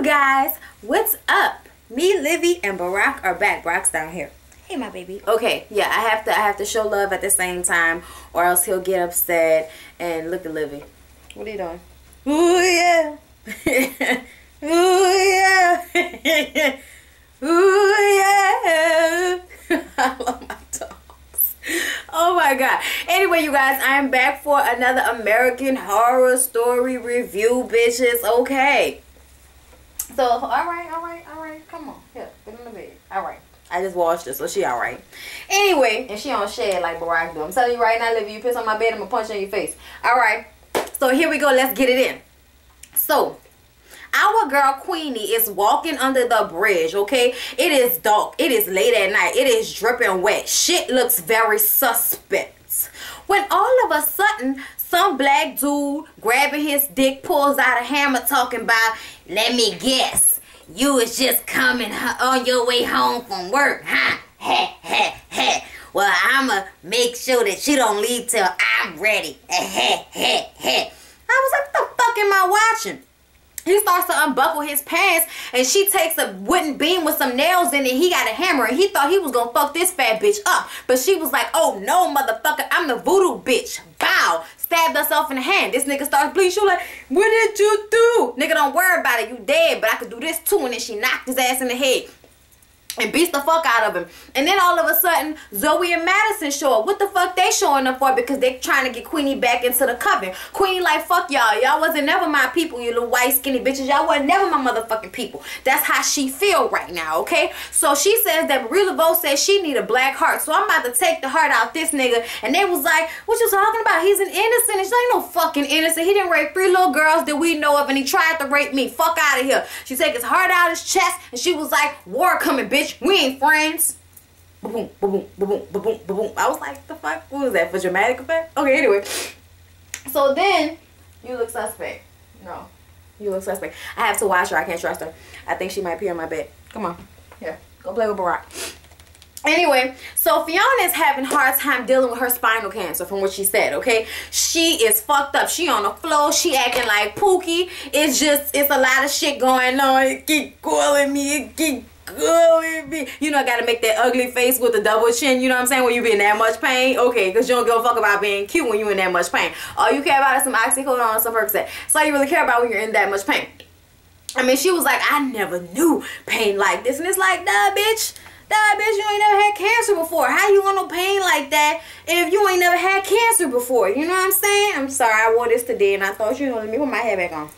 guys, what's up? Me, Livy, and Barack are back. Barack's down here. Hey, my baby. Okay, yeah, I have to show love at the same time, or else he'll get upset. And look at Livy. What are you doing? Ooh yeah. Ooh yeah. Ooh yeah. I love my dogs. Oh my god. Anyway, you guys, I am back for another American Horror Story review, bitches. Okay. So, alright. Come on. Here, get in the bed. Alright. I just washed her, so she alright. Anyway, and she on shed like Barack do. I'm telling you right now, Livy, you piss on my bed, I'm gonna punch you in your face. Alright. So here we go. Let's get it in. So, our girl Queenie is walking under the bridge, okay? It is dark. It is late at night. It is dripping wet. Shit looks very suspect. When all of a sudden, some black dude grabbing his dick pulls out a hammer talking about, let me guess, you was just coming on your way home from work, huh? Heh, heh, heh. Well, I'ma make sure that you don't leave till I'm ready. Heh, heh, heh. I was like, what the fuck am I watching? He starts to unbuckle his pants, and she takes a wooden beam with some nails in it. He got a hammer, and he thought he was gonna fuck this fat bitch up. But she was like, oh no, motherfucker, I'm the voodoo bitch. Bow. Stabbed herself in the hand. This nigga starts bleeding. She was like, what did you do? Nigga, don't worry about it. You dead, but I could do this too. And then she knocked his ass in the head and beats the fuck out of him. And then all of a sudden, Zoe and Madison show up. What the fuck they showing up for? Because they trying to get Queenie back into the Coven. Queenie like, fuck y'all. Y'all wasn't never my people, you little white skinny bitches. Y'all wasn't never my motherfucking people. That's how she feel right now, okay? So she says that Marie Laveau says she need a black heart. So I'm about to take the heart out this nigga. And they was like, what you talking about? He's an innocent. And she's like, no fucking innocent. He didn't rape 3 little girls that we know of, and he tried to rape me. Fuck out of here. She take his heart out his chest, and she was like, war coming, bitch. We ain't friends. Boom, boom, boom, boom, boom. I was like, the fuck? What was that, for dramatic effect? Okay, anyway. So then, you look suspect. No, you look suspect. I have to watch her. I can't trust her. I think she might pee on my bed. Come on. Here, go play with Barack. Anyway, so Fiona is having a hard time dealing with her spinal cancer, from what she said, okay? She is fucked up. She on the floor. She acting like Pookie. It's a lot of shit going on. It keep calling me. It keep calling me. You know, I gotta make that ugly face with the double chin, you know what I'm saying, when you be in that much pain. Okay, because you don't give a fuck about being cute when you in that much pain. All you care about is some oxycodone and some Percocet. That's all you really care about when you're in that much pain. I mean, she was like, I never knew pain like this. And it's like, nah, bitch. Nah, bitch, you ain't never had cancer before. How you want no pain like that if you ain't never had cancer before? You know what I'm saying? I'm sorry, I wore this today and I thought, you know, let me put my hair back on.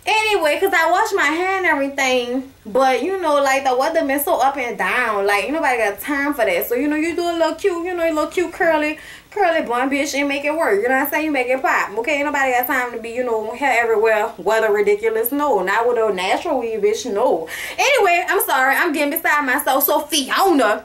Anyway, because I washed my hair and everything, but, you know, like, the weather been so up and down. Like, ain't nobody got time for that. So, you know, you do a little cute, you know, a little cute curly bun, bitch, and make it work. You know what I'm saying? You make it pop. Okay, ain't nobody got time to be, you know, hair everywhere, weather ridiculous. No, not with a natural weave, bitch, no. Anyway, I'm sorry. I'm getting beside myself. So, Fiona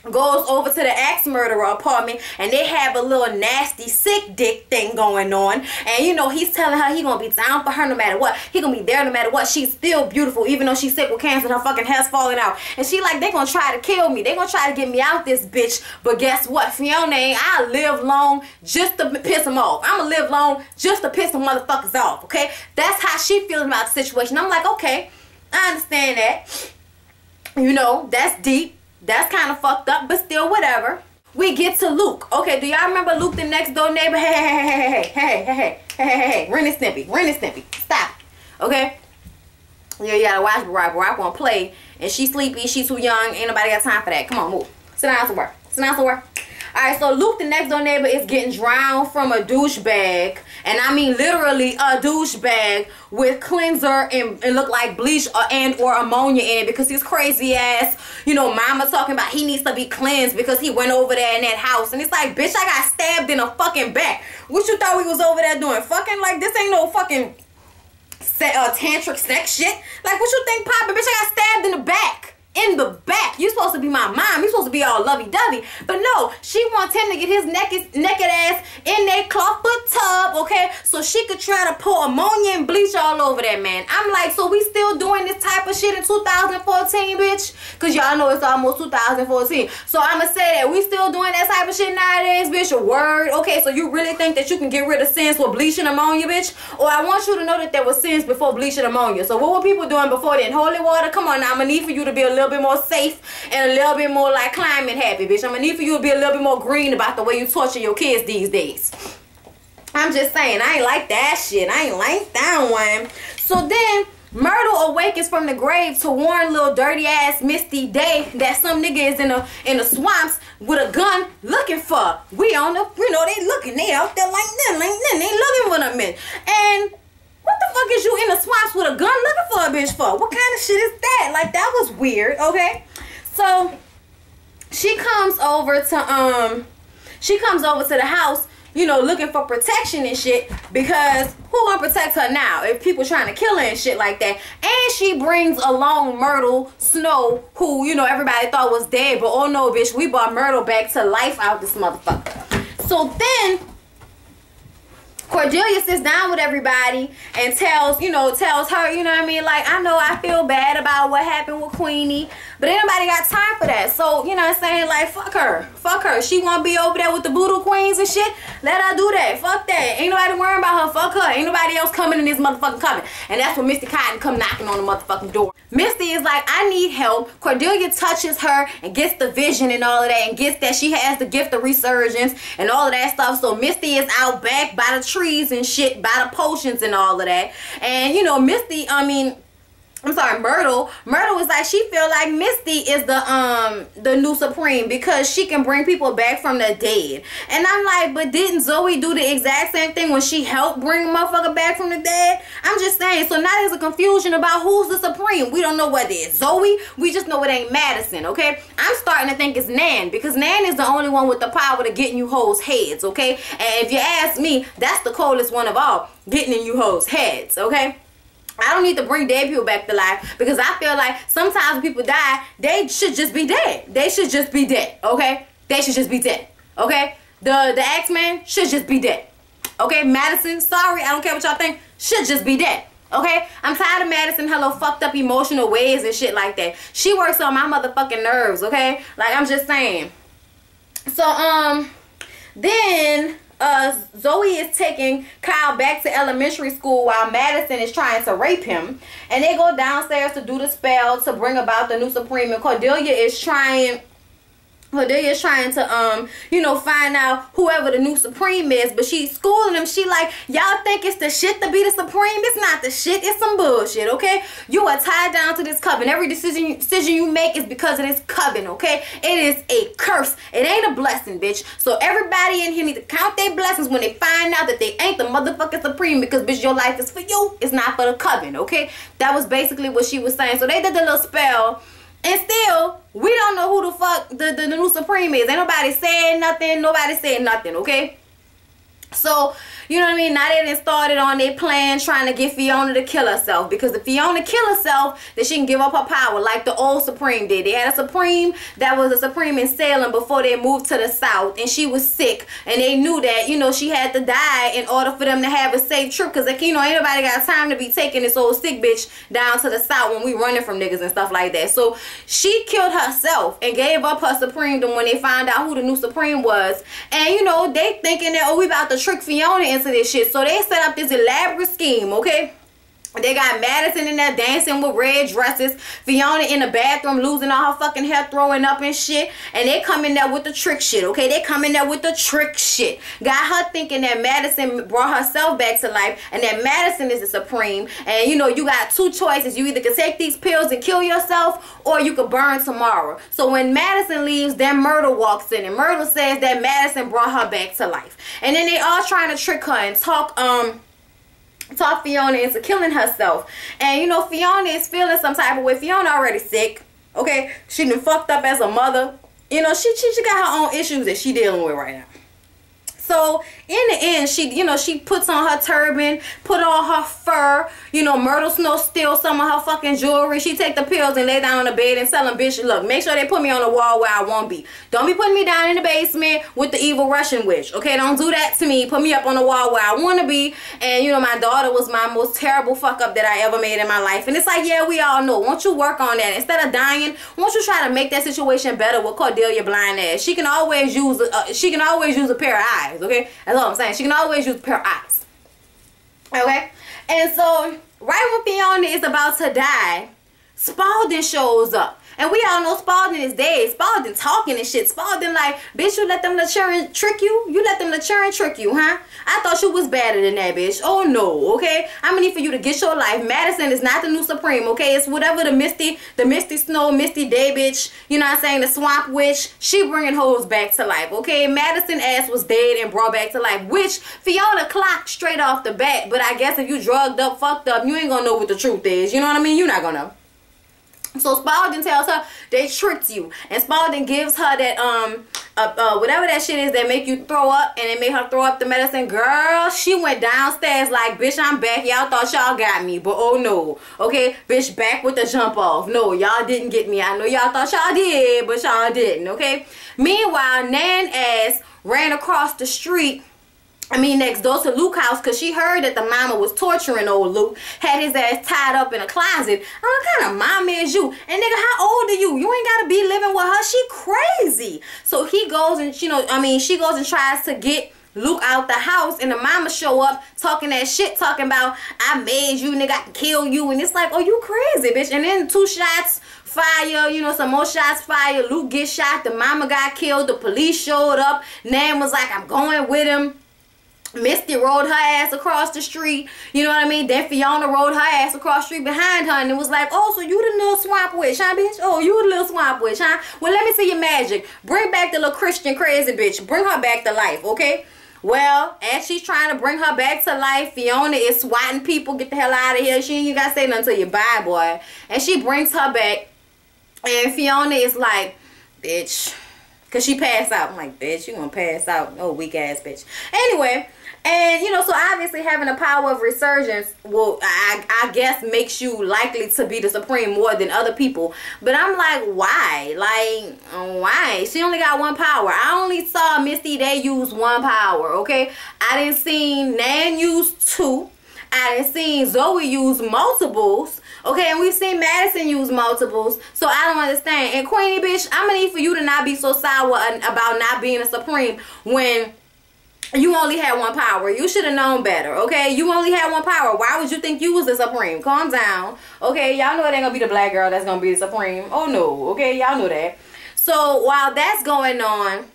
goes over to the axe murderer apartment, and they have a little nasty sick dick thing going on. And you know, he's telling her he gonna be down for her no matter what. He gonna be there no matter what. She's still beautiful even though she's sick with cancer and her fucking hair's falling out. And she like, they gonna try to kill me. They gonna try to get me out this bitch. But guess what? Fiona ain't. I live long just to piss them off. I'ma live long just to piss them motherfuckers off, okay? That's how she feels about the situation. I'm like, okay, I understand that. You know, that's deep. That's kind of fucked up, but still, whatever. We get to Luke. Okay, do y'all remember Luke, the next door neighbor? Hey, Ren and Snippy. Stop. Okay? Yeah, you gotta watch Barack won't play, and she's sleepy, she's too young, ain't nobody got time for that. Come on, move. Sit down somewhere. Alright, so Luke, the next door neighbor, is getting drowned from a douchebag. And I mean literally a douchebag with cleanser and look like bleach or ammonia in it, because his crazy ass, you know, mama talking about he needs to be cleansed because he went over there in that house. And it's like, bitch, I got stabbed in the fucking back. What you thought we was over there doing? Fucking, like, this ain't no fucking tantric sex shit. Like, what you think poppin'? Bitch, I got stabbed in the back. in the back. You supposed to be my mom. You supposed to be all lovey-dovey. But no, she wants him to get his naked ass in that clawfoot tub, okay? So she could try to pour ammonia and bleach all over that man. I'm like, so we still doing this type of shit in 2014, bitch? Because y'all know it's almost 2014. So I'ma say that we still doing that type of shit nowadays, bitch. A word. Okay, so you really think that you can get rid of sins with bleaching ammonia, bitch? Or I want you to know that there was sins before bleaching ammonia. So what were people doing before then? Holy water? Come on now. I'm gonna need for you to be a little bit more safe and a little bit more like climate happy, bitch. I'm gonna need for you to be a little bit more green about the way you torture your kids these days. I'm just saying, I ain't like that shit. I ain't like that one. So then Myrtle awakens from the grave to warn little dirty ass Misty Day that some nigga is in the swamps with a gun looking for. We on the, you know, they looking, they out there like them, they looking for them men. And what the fuck is you in the swamps with a gun looking for a bitch for? What kind of shit is that? Like, that was weird, okay? So she comes over to the house, you know, looking for protection and shit, because who gonna protect her now if people trying to kill her and shit like that? And she brings along Myrtle Snow, who, you know, everybody thought was dead, but oh no, bitch, we brought Myrtle back to life out this motherfucker. So then Cordelia sits down with everybody and tells her, you know what I mean? Like, I know I feel bad about what happened with Queenie, but ain't nobody got time for that. So, you know what I'm saying? Like, fuck her. Fuck her. She want to be over there with the voodoo queens and shit. Let her do that. Fuck that. Ain't nobody worrying about her. Fuck her. Ain't nobody else coming in this motherfucking Coven. And that's when Misty Cotton come knocking on the motherfucking door. Misty is like, I need help. Cordelia touches her and gets the vision and all of that, and gets that she has the gift of resurgence and all of that stuff. So Misty is out back by the trees and shit, by the potions and all of that. And, you know, Myrtle is like, she feel like Misty is the new Supreme because she can bring people back from the dead. And I'm like, but didn't Zoe do the exact same thing when she helped bring a motherfucker back from the dead? I'm just saying. So now there's a confusion about who's the Supreme. We don't know whether it's Zoe. We just know it ain't Madison, okay? I'm starting to think it's Nan, because Nan is the only one with the power to get in you hoes' heads, okay? And if you ask me, that's the coldest one of all, getting in you hoes' heads, okay? I don't need to bring dead people back to life, because I feel like sometimes when people die, they should just be dead. They should just be dead, okay? They should just be dead, okay? The X-Men should just be dead, okay? Madison, sorry, I don't care what y'all think, should just be dead, okay? I'm tired of Madison, her little fucked up emotional ways and shit like that. She works on my motherfucking nerves, okay? Like, I'm just saying. So, then Zoe is taking Kyle back to elementary school while Madison is trying to rape him. And they go downstairs to do the spell to bring about the new Supreme. And Cordelia is trying to, you know, find out whoever the new Supreme is. But she's schooling them. She like, y'all think it's the shit to be the Supreme? It's not the shit. It's some bullshit, okay? You are tied down to this Coven. Every decision you make is because of this Coven, okay? It is a curse. It ain't a blessing, bitch. So everybody in here need to count their blessings when they find out that they ain't the motherfucking Supreme, because, bitch, your life is for you. It's not for the Coven, okay? That was basically what she was saying. So they did the little spell. And still, we don't know who the fuck the new Supreme is. Ain't nobody saying nothing. Nobody saying nothing, okay? So, you know what I mean? Now they done started on their plan trying to get Fiona to kill herself. Because if Fiona kill herself, then she can give up her power like the old Supreme did. They had a Supreme that was a Supreme in Salem before they moved to the South. And she was sick. And they knew that, you know, she had to die in order for them to have a safe trip. Because, like, you know, ain't nobody got time to be taking this old sick bitch down to the South when we running from niggas and stuff like that. So she killed herself and gave up her Supremedom when they found out who the new Supreme was. And, you know, they thinking that, oh, we about to trick Fiona into this shit. So they set up this elaborate scheme, okay? They got Madison in there dancing with red dresses. Fiona in the bathroom losing all her fucking hair, throwing up and shit. And they come in there with the trick shit, okay? They come in there with the trick shit. Got her thinking that Madison brought herself back to life and that Madison is the Supreme. And, you know, you got two choices. You either can take these pills and kill yourself, or you could burn tomorrow. So when Madison leaves, then Myrtle walks in. And Myrtle says that Madison brought her back to life. And then they all trying to trick her and talk Fiona into killing herself. And, you know, Fiona is feeling some type of way. Fiona already sick, okay? She done fucked up as a mother. You know, she got her own issues that she dealing with right now. So in the end, she, you know, she puts on her turban, put on her fur, you know, Myrtle Snow steals some of her fucking jewelry. She take the pills and lay down on the bed and tell them, bitch, look, make sure they put me on the wall where I won't be. Don't be putting me down in the basement with the evil Russian witch. Okay, don't do that to me. Put me up on the wall where I want to be. And, you know, my daughter was my most terrible fuck up that I ever made in my life. And it's like, yeah, we all know. Won't you work on that? Instead of dying, won't you try to make that situation better with Cordelia blind ass? She can always use a pair of eyes. Okay, that's all I'm saying. She can always use a pair of eyes. Okay, and so right when Tionna is about to die, Spalding shows up. And we all know Spalding is dead. Spalding talking and shit. Spalding like, bitch, you let them children trick you? You let them children trick you, huh? I thought you was better than that, bitch. Oh, no, okay? I'm gonna need for you to get your life. Madison is not the new Supreme, okay? It's whatever the Misty Snow, Misty Day, bitch. You know what I'm saying? The Swamp Witch. She bringing hoes back to life, okay? Madison ass was dead and brought back to life, which Fiona clocked straight off the bat. But I guess if you drugged up, fucked up, you ain't gonna know what the truth is. You know what I mean? You're not gonna know. So Spalding tells her they tricked you, and Spalding gives her that whatever that shit is that make you throw up, and it made her throw up the medicine. Girl, she went downstairs like, bitch, I'm back. Y'all thought y'all got me, but oh no, okay, bitch, back with the jump off. No, y'all didn't get me. I know y'all thought y'all did, but y'all didn't. Okay. Meanwhile, Nan ass ran across the street. Next door to Luke's house, because she heard that the mama was torturing old Luke, had his ass tied up in a closet. What kind of mama is you? And nigga, how old are you? You ain't got to be living with her. She crazy. So he goes and, she goes and tries to get Luke out the house, and the mama show up talking that shit, talking about, I made you, nigga, I can kill you. And it's like, oh, you crazy, bitch. And then 2 shots fire, you know, some more shots fire. Luke gets shot. The mama got killed. The police showed up. Nan was like, I'm going with him. Misty rode her ass across the street, you know what I mean? Then Fiona rode her ass across the street behind her, and it was like, oh, so you the little swamp witch, huh, bitch? Oh, you the little swamp witch, huh? Well, let me see your magic. Bring back the little Christian crazy bitch. Bring her back to life, okay? Well, as she's trying to bring her back to life, Fiona is swatting people. Get the hell out of here. She ain't even got to say nothing to you. Bye, boy. And she brings her back, and Fiona is like, bitch, because she passed out. I'm like, bitch, you gonna pass out. Oh, weak ass bitch. Anyway, and, you know, so obviously having a power of resurgence will, I guess, makes you likely to be the Supreme more than other people. But I'm like, why? Like, why? She only got 1 power. I only saw Misty Day use 1 power, okay? I didn't see Nan use 2. I didn't see Zoe use multiples. Okay, and we've seen Madison use multiples. So I don't understand. And Queenie, bitch, I'm going to need for you to not be so sour about not being a Supreme when you only had 1 power. You should have known better, okay? You only had 1 power. Why would you think you was the Supreme? Calm down, okay? Y'all know it ain't gonna be the black girl that's gonna be the Supreme. Oh, no, okay? Y'all know that. So while that's going on,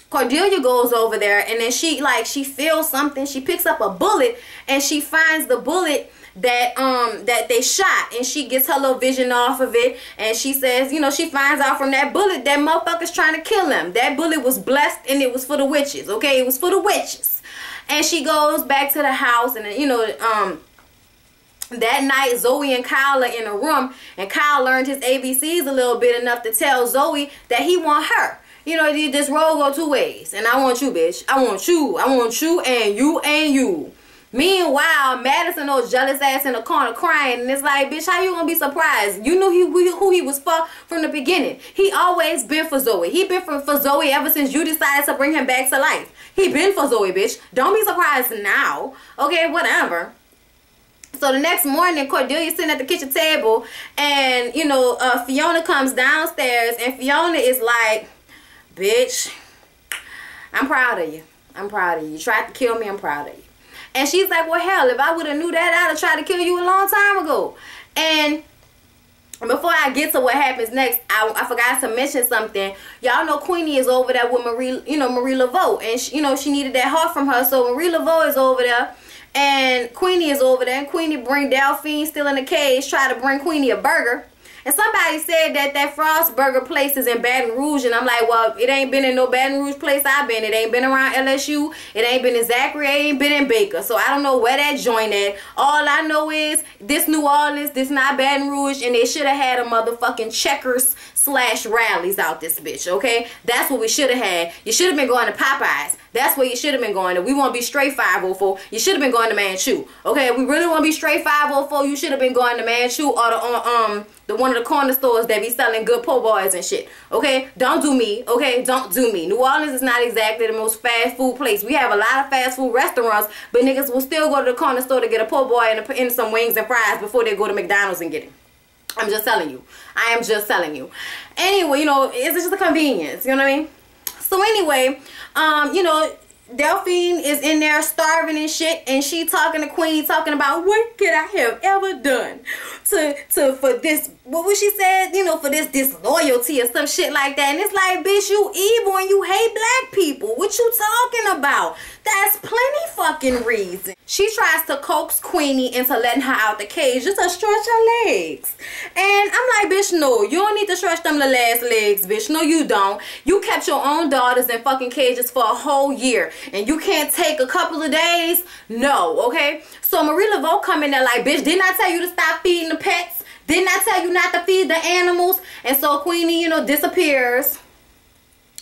Cordelia goes over there, and then she feels something. She picks up a bullet, and she finds the bullet that they shot, and she gets her little vision off of it, and she says, you know, she finds out from that bullet that motherfucker's trying to kill him. That bullet was blessed, and it was for the witches, okay? It was for the witches. And she goes back to the house, and you know, that night Zoe and Kyle are in a room, and Kyle learned his ABCs a little bit enough to tell Zoe that he want her. You know, this road go 2 ways, and I want you, bitch. I want you, and you, and you. Meanwhile, Madison, those jealous ass in the corner crying, and it's like, bitch, how you gonna be surprised? You knew who he was for from the beginning. He always been for Zoe. He been for Zoe ever since you decided to bring him back to life. He been for Zoe, bitch. Don't be surprised now. Okay, whatever. So the next morning, Cordelia's sitting at the kitchen table, and, you know, Fiona comes downstairs, and Fiona is like, bitch, I'm proud of you. I'm proud of you. You tried to kill me. I'm proud of you. And she's like, well, hell, if I would have knew that, I'd have tried to kill you a long time ago. And before I get to what happens next, I forgot to mention something. Y'all know Queenie is over there with Marie Laveau. And, she needed that heart from her. So Marie Laveau is over there. And Queenie is over there. And Queenie bring Delphine still in the cage, try to bring Queenie a burger. And somebody said that Frost Burger place is in Baton Rouge. And I'm like, well, it ain't been in no Baton Rouge place I've been. It ain't been around LSU. It ain't been in Zachary. It ain't been in Baker. So I don't know where that joint at. All I know is this New Orleans, this not Baton Rouge. And they should have had a motherfucking Checkers/Rallies out this bitch, okay? That's what we should have had. You should have been going to Popeyes. That's where you should have been going. If we want to be straight 504, you should have been going to Manchu. Okay, if we really want to be straight 504, you should have been going to Manchu or the one of the corner stores that be selling good po' boys and shit. Okay, don't do me. Okay, don't do me. New Orleans is not exactly the most fast food place. We have a lot of fast food restaurants, but niggas will still go to the corner store to get a po' boy and some wings and fries before they go to McDonald's and get it. I'm just telling you. I am just telling you. Anyway, you know, it's just a convenience. You know what I mean? So anyway, you know, Delphine is in there starving and shit, and she talking to Queenie, talking about what could I have ever done for this, what was she said, you know, for this disloyalty or some shit like that. And it's like, bitch, you evil and you hate black people. What you talking about? That's plenty fucking reason. She tries to coax Queenie into letting her out the cage just to stretch her legs. And I'm like, bitch, no, you don't need to stretch them little ass legs, bitch. No, you don't. You kept your own daughters in fucking cages for a whole year, and you can't take a couple of days? No, okay? So Marie Laveau come in there like, bitch, didn't I tell you to stop feeding the pets? Didn't I tell you not to feed the animals? And so Queenie, you know, disappears.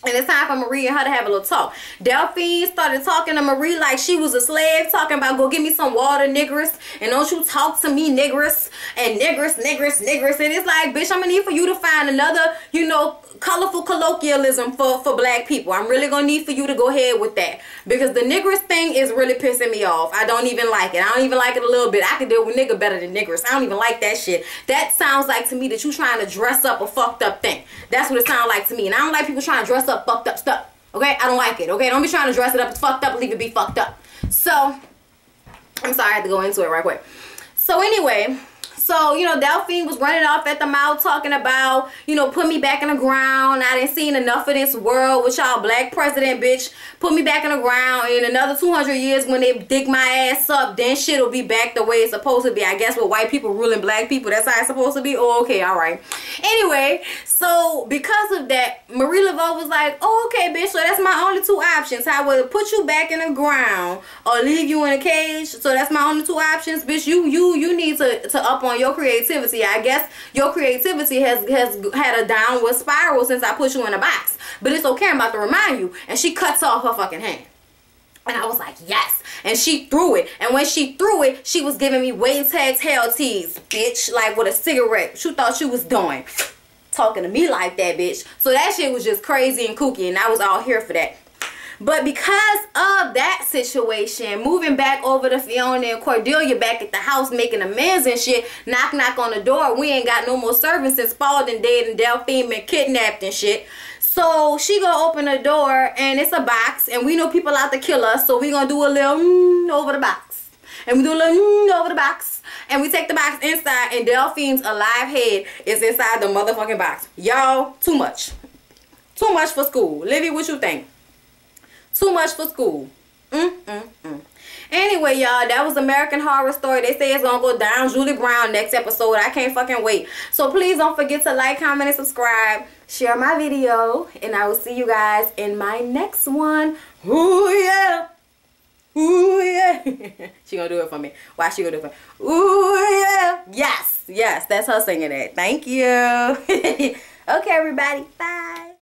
And it's time for Marie and her to have a little talk. Delphine started talking to Marie like she was a slave, talking about, go get me some water, niggers. And don't you talk to me, niggers. And niggers. And it's like, bitch, I'm going to need for you to find another, you know, colorful colloquialism for black people. I'm really going to need for you to go ahead with that. Because the niggers thing is really pissing me off. I don't even like it. I don't even like it a little bit. I can deal with nigga better than niggers. I don't even like that shit. That sounds like to me that you trying to dress up a fucked up thing. That's what it sounds like to me. And I don't like people trying to dress up fucked up stuff. Okay? I don't like it. Okay? Don't be trying to dress it up. It's fucked up. Leave it be fucked up. So, I'm sorry. I had to go into it right quick. So, anyway, so, you know, Delphine was running off at the mouth talking about, you know, put me back in the ground. I didn't seen enough of this world with y'all black president, bitch. Put me back in the ground. In another 200 years when they dig my ass up, then shit will be back the way it's supposed to be. I guess with white people ruling black people, that's how it's supposed to be. Oh, okay, all right. Anyway, so because of that, Marie Laveau was like, oh, okay, bitch, so that's my only two options. I will put you back in the ground or leave you in a cage. So that's my only two options, bitch. You need to up on your creativity. I guess your creativity has had a downward spiral since I put you in a box. But it's okay, I'm about to remind you. And she cuts off her fucking hand. And I was like, yes. And she threw it. And when she threw it, she was giving me Wayne Tags Hell Tees, bitch. Like with a cigarette. She thought she was doing. Talking to me like that, bitch. So that shit was just crazy and kooky. And I was all here for that. But because of that situation, moving back over to Fiona and Cordelia back at the house making amends and shit, knock on the door, we ain't got no more servants since Spalding dead and Delphine been kidnapped and shit. So she gonna open the door and it's a box and we know people out to kill us, so we gonna do a little over the box. And we do a little over the box. And we take the box inside and Delphine's alive head is inside the motherfucking box. Y'all, too much. Too much for school. Livy, what you think? Too much for school. Anyway, y'all, that was American Horror Story. They say it's gonna go down Julie Brown next episode. I can't fucking wait. So please don't forget to like, comment, and subscribe. Share my video. And I will see you guys in my next one. Ooh, yeah. Ooh, yeah. She gonna do it for me. Why she gonna do it for me? Ooh, yeah. Yes. Yes, that's her singing it. Thank you. Okay, everybody. Bye.